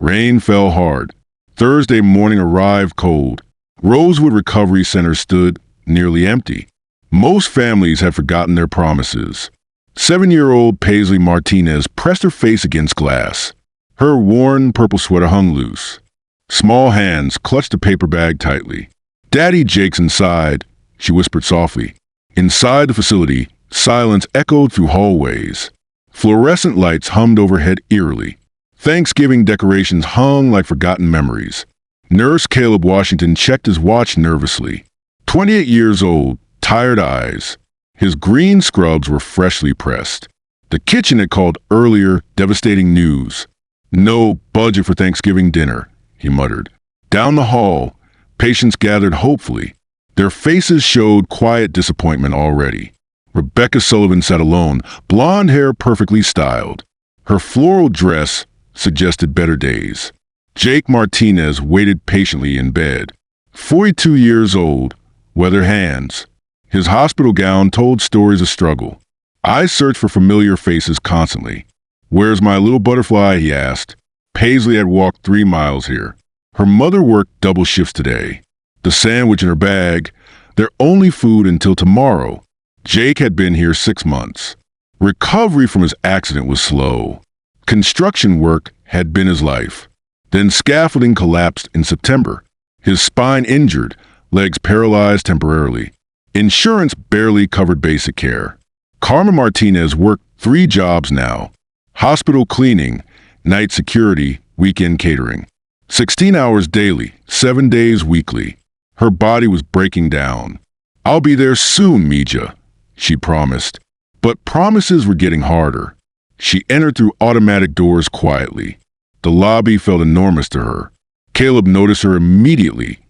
Rain fell hard. Thursday morning arrived cold. Rosewood Recovery Center stood nearly empty. Most families had forgotten their promises. 7-year-old Paisley Martinez pressed her face against glass. Her worn purple sweater hung loose. Small hands clutched a paper bag tightly. "Daddy Jake's inside," she whispered softly. Inside the facility, silence echoed through hallways. Fluorescent lights hummed overhead eerily. Thanksgiving decorations hung like forgotten memories. Nurse Caleb Washington checked his watch nervously. 28 years old, tired eyes. His green scrubs were freshly pressed. The kitchen had called earlier, devastating news. "No budget for Thanksgiving dinner," he muttered. Down the hall, patients gathered hopefully. Their faces showed quiet disappointment already. Rebecca Sullivan sat alone, blonde hair perfectly styled. Her floral dress suggested better days. Jake Martinez waited patiently in bed. 42 years old, weather hands. His hospital gown told stories of struggle. I searched for familiar faces constantly. "Where's my little butterfly?" he asked. Paisley had walked 3 miles here. Her mother worked double shifts today. The sandwich in her bag, their only food until tomorrow. Jake had been here 6 months. Recovery from his accident was slow. Construction work had been his life. Then scaffolding collapsed in September. His spine injured, legs paralyzed temporarily. Insurance barely covered basic care. Carmen Martinez worked 3 jobs now. Hospital cleaning, night security, weekend catering. 16 hours daily, 7 days weekly. Her body was breaking down. "I'll be there soon, Mija," she promised. But promises were getting harder. She entered through automatic doors quietly. The lobby felt enormous to her. Caleb noticed her immediately,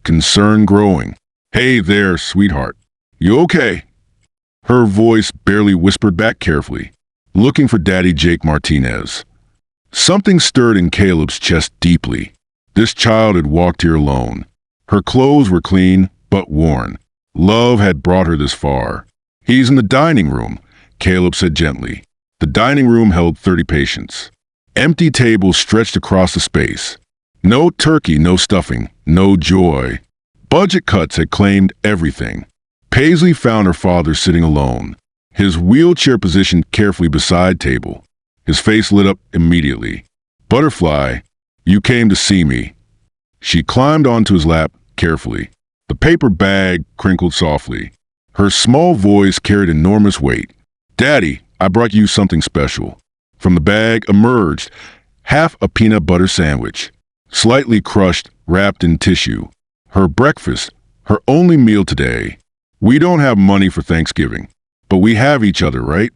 concern growing. "Hey there, sweetheart. You okay?" Her voice barely whispered back carefully. "Looking for Daddy Jake Martinez." Something stirred in Caleb's chest deeply. This child had walked here alone. Her clothes were clean, but worn. Love had brought her this far. "He's in the dining room," Caleb said gently. The dining room held 30 patients. Empty tables stretched across the space. No turkey, no stuffing, no joy. Budget cuts had claimed everything. Paisley found her father sitting alone, his wheelchair positioned carefully beside table. His face lit up immediately. "Butterfly, you came to see me." She climbed onto his lap carefully. The paper bag crinkled softly. Her small voice carried enormous weight. "Daddy, I brought you something special." From the bag emerged half a peanut butter sandwich, slightly crushed, wrapped in tissue. Her breakfast, her only meal today. "We don't have money for Thanksgiving, but we have each other, right?"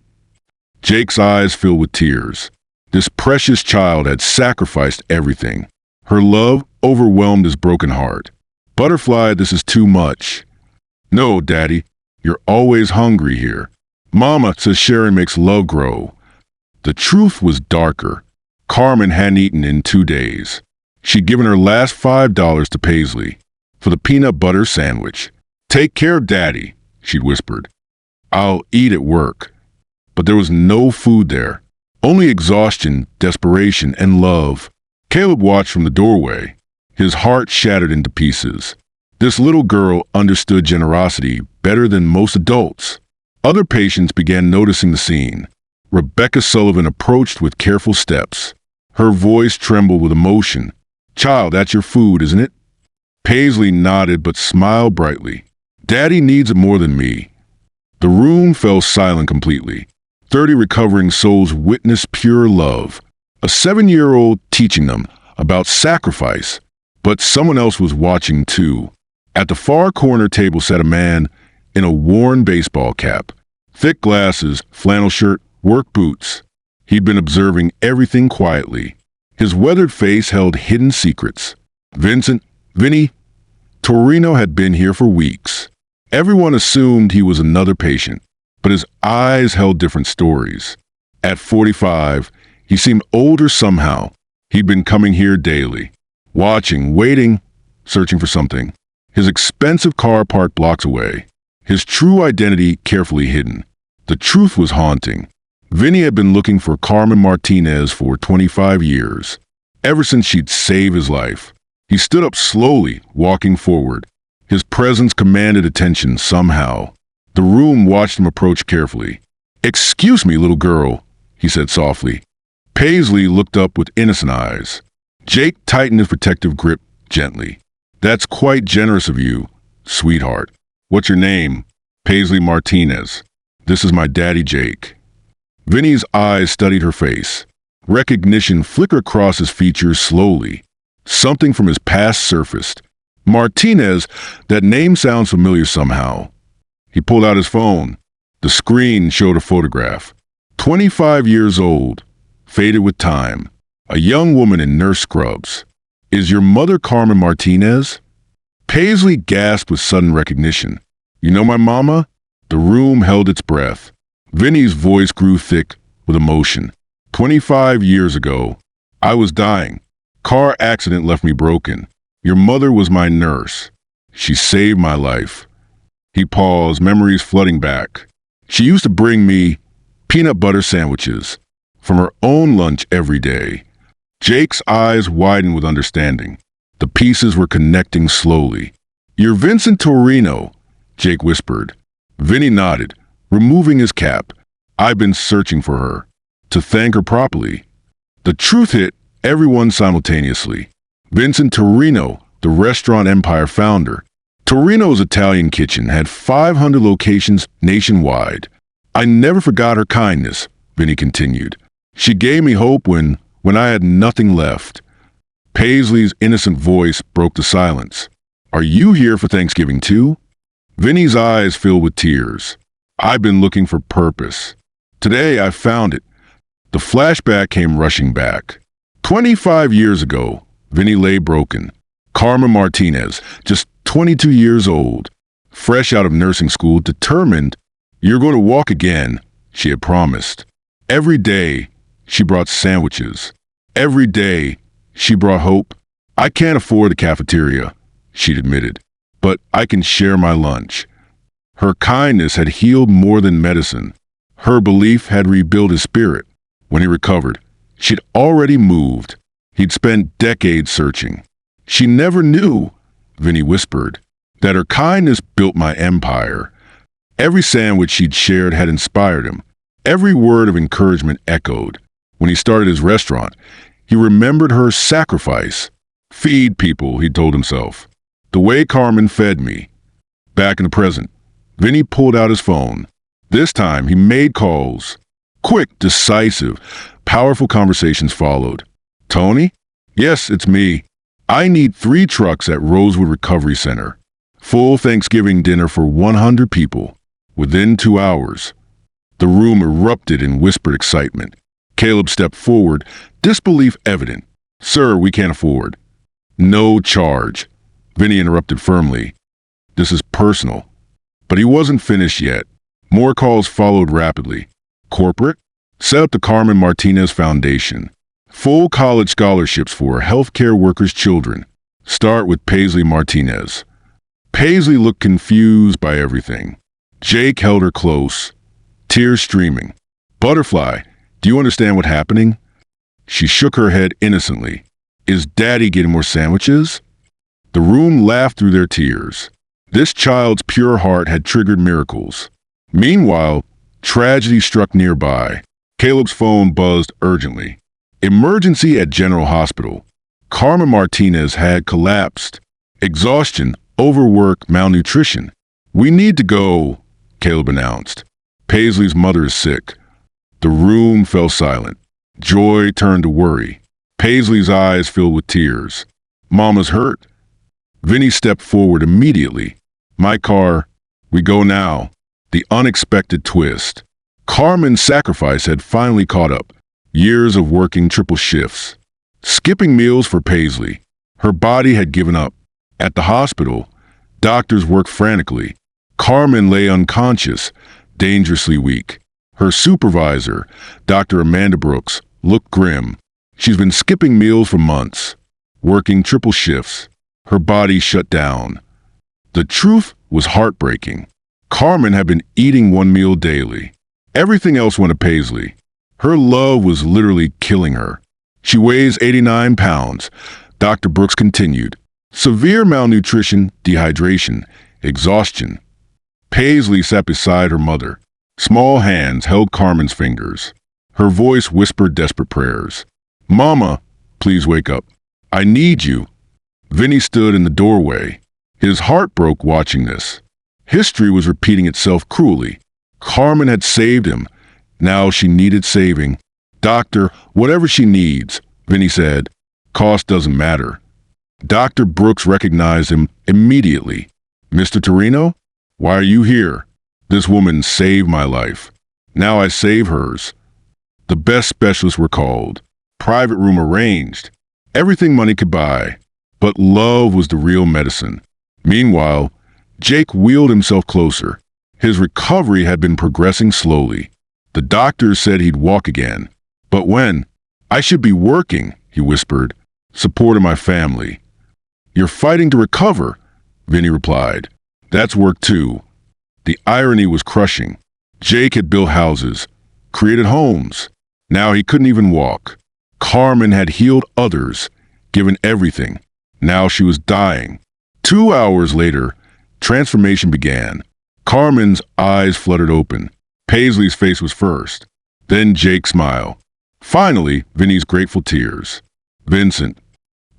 Jake's eyes filled with tears. This precious child had sacrificed everything. Her love overwhelmed his broken heart. "Butterfly, this is too much." "No, Daddy, you're always hungry here. Mama says sharing makes love grow." The truth was darker. Carmen hadn't eaten in 2 days. She'd given her last $5 to Paisley for the peanut butter sandwich. "Take care, Daddy," she'd whispered. "I'll eat at work." But there was no food there. Only exhaustion, desperation, and love. Caleb watched from the doorway, his heart shattered into pieces. This little girl understood generosity better than most adults. Other patients began noticing the scene. Rebecca Sullivan approached with careful steps. Her voice trembled with emotion. "Child, that's your food, isn't it?" Paisley nodded but smiled brightly. "Daddy needs it more than me." The room fell silent completely. 30 recovering souls witnessed pure love. A 7-year-old teaching them about sacrifice. But someone else was watching too. At the far corner table sat a man in a worn baseball cap, thick glasses, flannel shirt, work boots. He'd been observing everything quietly. His weathered face held hidden secrets. Vinny, Torino had been here for weeks. Everyone assumed he was another patient, but his eyes held different stories. At 45, he seemed older somehow. He'd been coming here daily, watching, waiting, searching for something. His expensive car parked blocks away. His true identity carefully hidden. The truth was haunting. Vinny had been looking for Carmen Martinez for 25 years. ever since she'd saved his life. He stood up slowly, walking forward. His presence commanded attention somehow. The room watched him approach carefully. "Excuse me, little girl," he said softly. Paisley looked up with innocent eyes. Jake tightened his protective grip gently. "That's quite generous of you, sweetheart. What's your name?" "Paisley Martinez. This is my daddy, Jake." Vinny's eyes studied her face. Recognition flickered across his features slowly. Something from his past surfaced. "Martinez, that name sounds familiar somehow." He pulled out his phone. The screen showed a photograph. 25 years old, faded with time. A young woman in nurse scrubs. "Is your mother Carmen Martinez?" Paisley gasped with sudden recognition. "You know my mama?" The room held its breath. Vinny's voice grew thick with emotion. 25 years ago, I was dying. Car accident left me broken. Your mother was my nurse. She saved my life." He paused, memories flooding back. She used to bring me peanut butter sandwiches from her own lunch every day. Jake's eyes widened with understanding. The pieces were connecting slowly. "You're Vincent Torino," Jake whispered. Vinny nodded, removing his cap. "I've been searching for her. To thank her properly." The truth hit everyone simultaneously. Vincent Torino, the restaurant empire founder. Torino's Italian Kitchen had 500 locations nationwide. "I never forgot her kindness," Vinny continued. "She gave me hope when I had nothing left." Paisley's innocent voice broke the silence. "Are you here for Thanksgiving too?" Vinny's eyes filled with tears. "I've been looking for purpose. Today I found it." The flashback came rushing back. 25 years ago, Vinny lay broken. Carmen Martinez, just 22 years old, fresh out of nursing school, determined. "You're going to walk again," she had promised. Every day, she brought sandwiches. Every day, she brought hope. "I can't afford the cafeteria," she'd admitted, "but I can share my lunch." Her kindness had healed more than medicine. Her belief had rebuilt his spirit. When he recovered, she'd already moved. He'd spent decades searching. "She never knew," Vinny whispered, "that her kindness built my empire." Every sandwich she'd shared had inspired him. Every word of encouragement echoed. When he started his restaurant, he remembered her sacrifice. "Feed people," he told himself, "the way Carmen fed me." Back in the present, Vinny pulled out his phone. This time, he made calls. Quick, decisive, powerful conversations followed. "Tony? Yes, it's me. I need 3 trucks at Rosewood Recovery Center. Full Thanksgiving dinner for 100 people. Within 2 hours." The room erupted in whispered excitement. Caleb stepped forward, disbelief evident. "Sir, we can't afford." "No charge," Vinny interrupted firmly. "This is personal." But he wasn't finished yet. More calls followed rapidly. Corporate? Set up the Carmen Martinez Foundation. Full college scholarships for healthcare workers' children. Start with Paisley Martinez. Paisley looked confused by everything. Jake held her close, tears streaming. "Butterfly, do you understand what's happening?" She shook her head innocently. "Is Daddy getting more sandwiches?" The room laughed through their tears. This child's pure heart had triggered miracles. Meanwhile, tragedy struck nearby. Caleb's phone buzzed urgently. Emergency at General Hospital. Carmen Martinez had collapsed. Exhaustion, overwork, malnutrition. "We need to go," Caleb announced. "Paisley's mother is sick." The room fell silent. Joy turned to worry. Paisley's eyes filled with tears. "Mama's hurt." Vinny stepped forward immediately. "My car. We go now." The unexpected twist. Carmen's sacrifice had finally caught up. Years of working triple shifts. Skipping meals for Paisley. Her body had given up. At the hospital, doctors worked frantically. Carmen lay unconscious, dangerously weak. Her supervisor, Dr. Amanda Brooks, looked grim. She's been skipping meals for months, working triple shifts. Her body shut down. The truth was heartbreaking. Carmen had been eating 1 meal daily. Everything else went to Paisley. Her love was literally killing her. She weighs 89 pounds. Dr. Brooks continued. Severe malnutrition, dehydration, exhaustion. Paisley sat beside her mother. Small hands held Carmen's fingers. Her voice whispered desperate prayers. Mama, please wake up. I need you. Vinny stood in the doorway. His heart broke watching this. History was repeating itself cruelly. Carmen had saved him. Now she needed saving. Doctor, whatever she needs, Vinny said. Cost doesn't matter. Dr. Brooks recognized him immediately. Mr. Torino? Why are you here? This woman saved my life. Now I save hers. The best specialists were called. Private room arranged. Everything money could buy. But love was the real medicine. Meanwhile, Jake wheeled himself closer. His recovery had been progressing slowly. The doctors said he'd walk again. But when? I should be working, he whispered, supporting my family. You're fighting to recover, Vinny replied. That's work too. The irony was crushing. Jake had built houses, created homes. Now he couldn't even walk. Carmen had healed others, given everything. Now she was dying. 2 hours later, transformation began. Carmen's eyes fluttered open. Paisley's face was first. Then Jake's smile. Finally, Vinny's grateful tears. Vincent.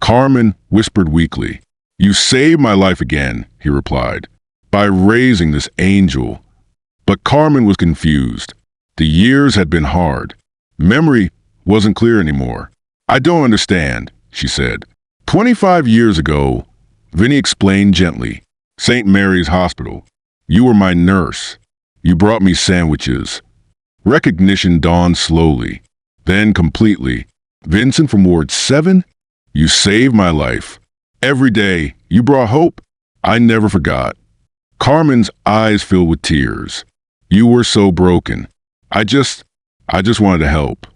Carmen whispered weakly. You saved my life again, he replied, by raising this angel. But Carmen was confused. The years had been hard. Memory wasn't clear anymore. I don't understand, she said. 25 years ago, Vinny explained gently. St. Mary's Hospital. You were my nurse. You brought me sandwiches. Recognition dawned slowly, then completely. Vincent from Ward 7? You saved my life. Every day, you brought hope. I never forgot. Carmen's eyes filled with tears. You were so broken. I just wanted to help.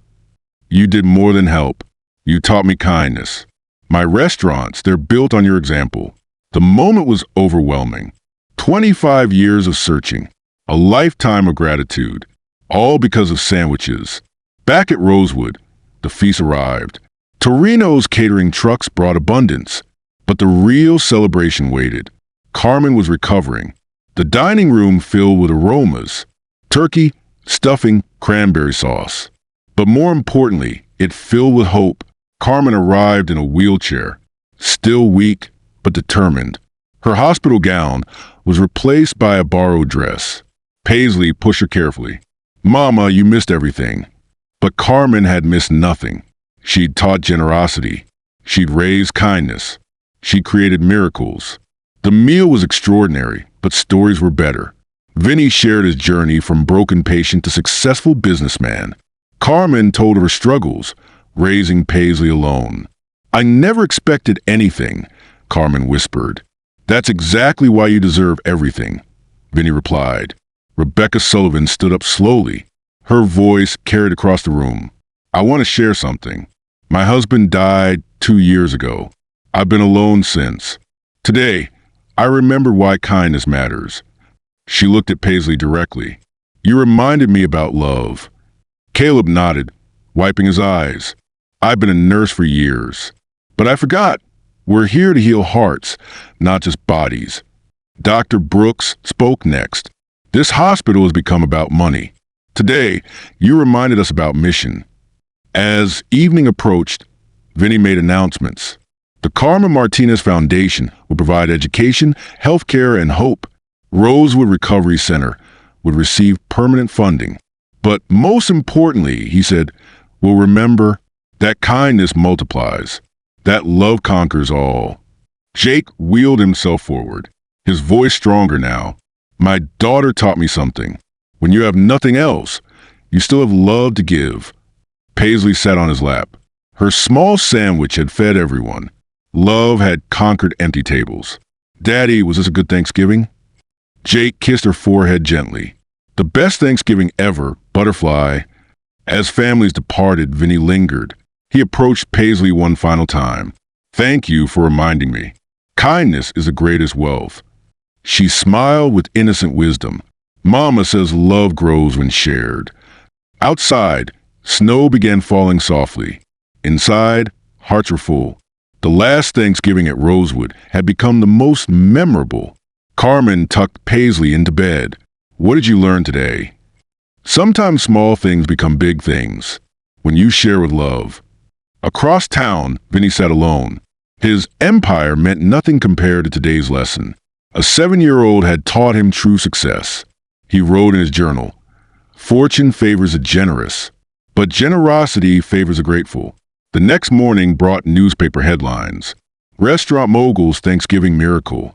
You did more than help. You taught me kindness. My restaurants, they're built on your example. The moment was overwhelming. 25 years of searching. A lifetime of gratitude. All because of sandwiches. Back at Rosewood, the feast arrived. Torino's catering trucks brought abundance. But the real celebration waited. Carmen was recovering. The dining room filled with aromas. Turkey, stuffing, cranberry sauce. But more importantly, it filled with hope. Carmen arrived in a wheelchair, still weak but determined. Her hospital gown was replaced by a borrowed dress. Paisley pushed her carefully. Mama, you missed everything. But Carmen had missed nothing. She'd taught generosity. She'd raised kindness. She created miracles. The meal was extraordinary, but stories were better. Vinny shared his journey from broken patient to successful businessman. Carmen told of her struggles, raising Paisley alone. I never expected anything, Carmen whispered. That's exactly why you deserve everything, Vinny replied. Rebecca Sullivan stood up slowly. Her voice carried across the room. I want to share something. My husband died 2 years ago. I've been alone since. Today, I remembered why kindness matters. She looked at Paisley directly. You reminded me about love. Caleb nodded, wiping his eyes. I've been a nurse for years. But I forgot. We're here to heal hearts, not just bodies. Dr. Brooks spoke next. This hospital has become about money. Today, you reminded us about mission. As evening approached, Vinny made announcements. The Carmen Martinez Foundation will provide education, healthcare, and hope. Rosewood Recovery Center would receive permanent funding. But most importantly, he said, we'll remember that kindness multiplies, that love conquers all. Jake wheeled himself forward, his voice stronger now. My daughter taught me something. When you have nothing else, you still have love to give. Paisley sat on his lap. Her small sandwich had fed everyone. Love had conquered empty tables. Daddy, was this a good Thanksgiving? Jake kissed her forehead gently. The best Thanksgiving ever, butterfly. As families departed, Vinny lingered. He approached Paisley one final time. Thank you for reminding me. Kindness is the greatest wealth. She smiled with innocent wisdom. Mama says love grows when shared. Outside, snow began falling softly. Inside, hearts were full. The last Thanksgiving at Rosewood had become the most memorable. Carmen tucked Paisley into bed. What did you learn today? Sometimes small things become big things when you share with love. Across town, Vinny sat alone. His empire meant nothing compared to today's lesson. A 7-year-old had taught him true success. He wrote in his journal, "Fortune favors the generous, but generosity favors the grateful." The next morning brought newspaper headlines. Restaurant Mogul's Thanksgiving miracle.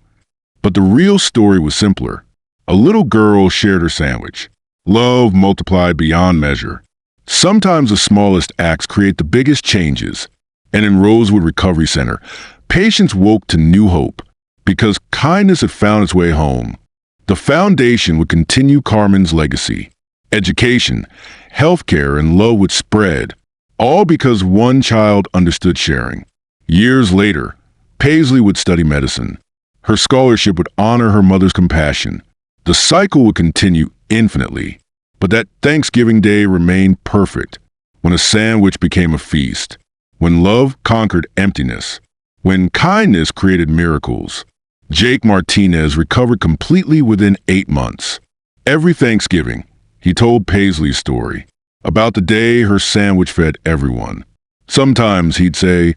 But the real story was simpler. A little girl shared her sandwich. Love multiplied beyond measure. Sometimes the smallest acts create the biggest changes. And in Rosewood Recovery Center, patients woke to new hope because kindness had found its way home. The foundation would continue Carmen's legacy. Education, healthcare, and love would spread, all because one child understood sharing. Years later, Paisley would study medicine. Her scholarship would honor her mother's compassion. The cycle would continue infinitely. But that Thanksgiving Day remained perfect, when a sandwich became a feast, when love conquered emptiness, when kindness created miracles. Jake Martinez recovered completely within 8 months. Every Thanksgiving, he told Paisley's story about the day her sandwich fed everyone. Sometimes he'd say,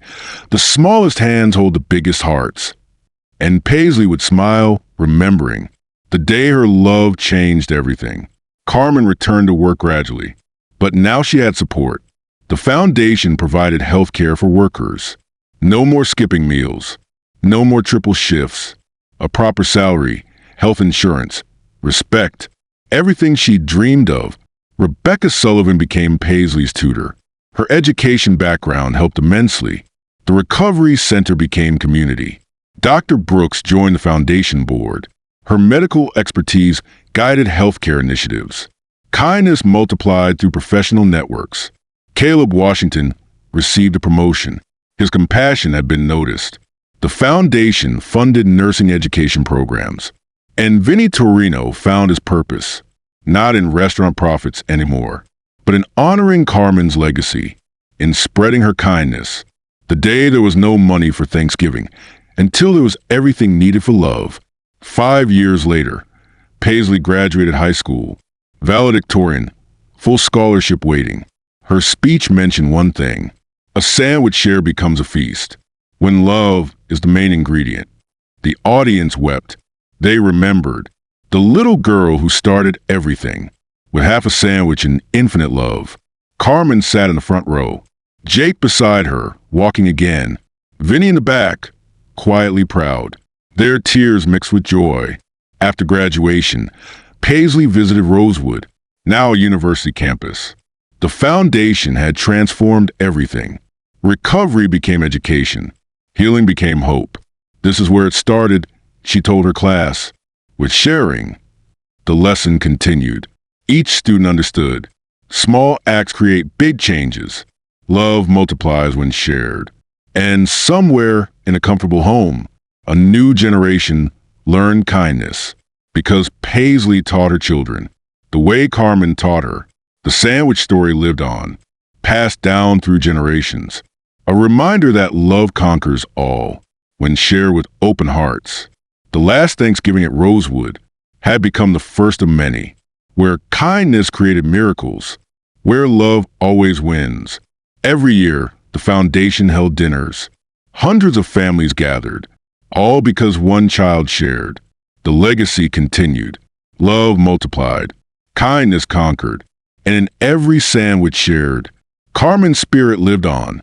"The smallest hands hold the biggest hearts." And Paisley would smile, remembering the day her love changed everything. Carmen returned to work gradually, but now she had support. The foundation provided health care for workers. No more skipping meals, no more triple shifts, a proper salary, health insurance, respect, everything she dreamed of. Rebecca Sullivan became Paisley's tutor. Her education background helped immensely. The Recovery Center became community. Dr. Brooks joined the foundation board. Her medical expertise guided healthcare initiatives. Kindness multiplied through professional networks. Caleb Washington received a promotion. His compassion had been noticed. The foundation funded nursing education programs. And Vinny Torino found his purpose, not in restaurant profits anymore, but in honoring Carmen's legacy, in spreading her kindness. The day there was no money for Thanksgiving, until there was everything needed for love. 5 years later, Paisley graduated high school, valedictorian, full scholarship waiting. Her speech mentioned one thing: a sandwich share becomes a feast. When love is the main ingredient. The audience wept. They remembered the little girl who started everything. With half a sandwich and infinite love, Carmen sat in the front row. Jake beside her, walking again. Vinny in the back, quietly proud. Their tears mixed with joy. After graduation, Paisley visited Rosewood, now a university campus. The foundation had transformed everything. Recovery became education. Healing became hope. This is where it started, she told her class. With sharing, the lesson continued. Each student understood. Small acts create big changes. Love multiplies when shared. And somewhere in a comfortable home, a new generation learned kindness. Because Paisley taught her children, the way Carmen taught her, the sandwich story lived on, passed down through generations. A reminder that love conquers all, when shared with open hearts. The last Thanksgiving at Rosewood had become the first of many, where kindness created miracles, where love always wins. Every year, the foundation held dinners. Hundreds of families gathered, all because one child shared. The legacy continued. Love multiplied. Kindness conquered. And in every sandwich shared, Carmen's spirit lived on.